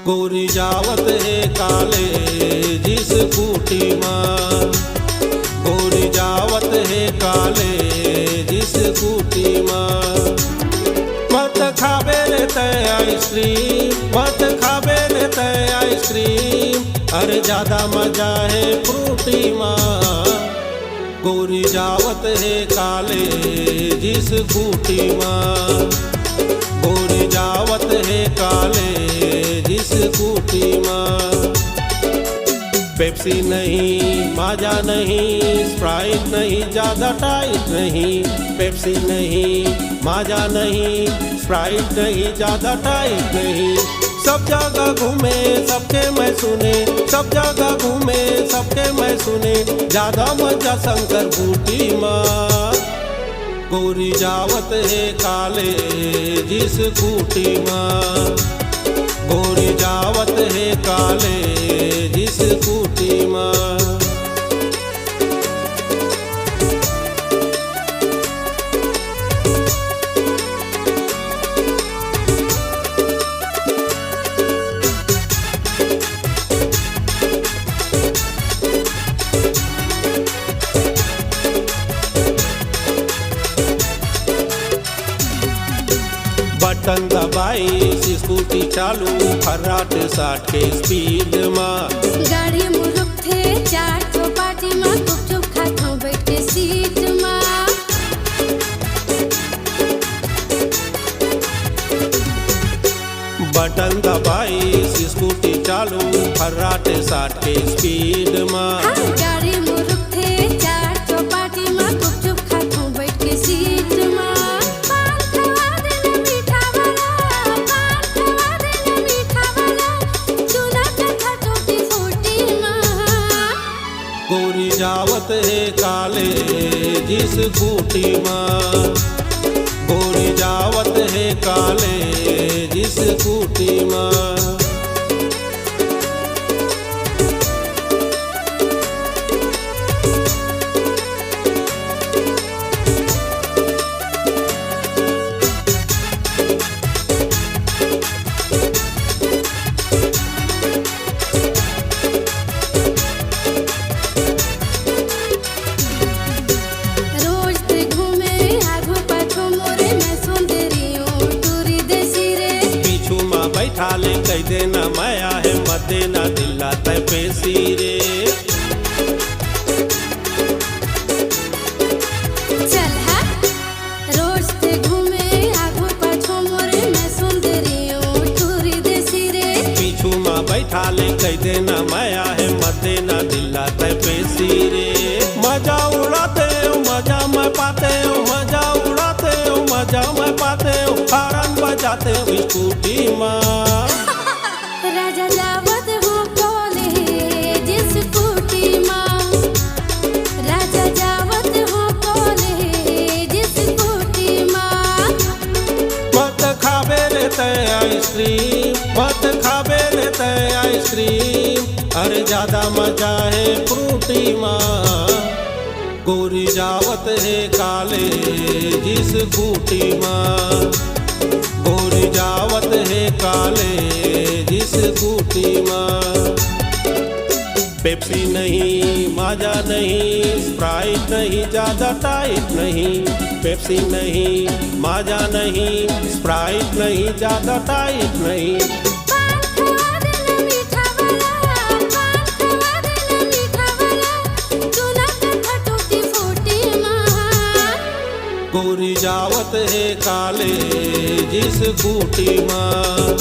गोरी जावत है काले जिस कूटी माँ, गोरी जावत है काले जिस कूटी माँ। मत खाबे रे तय आइसक्रीम, मत खाबे रे तय आइसक्रीम, अरे ज्यादा मजा है फ्रूटी माँ। गोरी जावत है काले जिस कूटी माँ, गोरी जावत है काले जिस कूटी माँ। पेप्सी नहीं, माजा नहीं, स्प्राइट नहीं, ज्यादा टाइट नहीं। पेप्सी नहीं, माजा नहीं, स्प्राइट नहीं, ज्यादा टाइट नहीं। सब जगह घूमे सबके मैं सुने, सब जगह घूमे सबके मैं सुने, ज्यादा मजा शंकर बूटी माँ। गोरी जावत है काले जिस कूटी माँ, गोरी जावत है काले जिस कूटी माँ। बटन दबाई स्कूटी चालू फर्राट 60 के स्पीड माँ। गाड़ी मुरुक थे चार चौपाटी माँ, गुपचुप खाता बैठ के सीट माँ। बटन दबाई स्कूटी चालू फर्राट 60 के स्पीड माँ। गाड़ी मुरुक थे चार चौपाटी माँ, गुपचुप खाता बैठ के सीट माँ। गोरी जावत है काले जिस कूटी माँ, गोरी जावत है काले जिस कूटी माँ। ठाले कह देना माया है, मत देना दिल्ला तय पेशी रे। चल हा रोज ते घूमे आगो पाछो मोरे, मैं सुंदरी हूँ टूरी देसी रे। पीछू माँ बैठा ले कह देना माया है, मत देना दिल्ला तय पेशी रे। मजा उड़ाते हो मजा मैं पाते हो, मजा उड़ाते हो मजा मैं पाते हो, हॉर्न बजाते हो स्कूटी माँ। राजा जावत हो काले जिस कूटी माँ, राजा जावत हो काले जिस कूटी माँ। मत खाबे रे तय आइसक्रीम, मत खाबे रे तय आइसक्रीम, अरे ज्यादा मजा है फ्रूटी माँ। गोरी जावत है काले जिस कूटी माँ, गोरी जावत है काले जिस कूटी माँ। पेप्सी नहीं, माजा नहीं, स्प्राइट नहीं, ज्यादा टाइट नहीं। पेप्सी नहीं, माजा नहीं, स्प्राइट नहीं, ज्यादा टाइट नहीं। गोरी जावत है काले जिस कूटी माँ,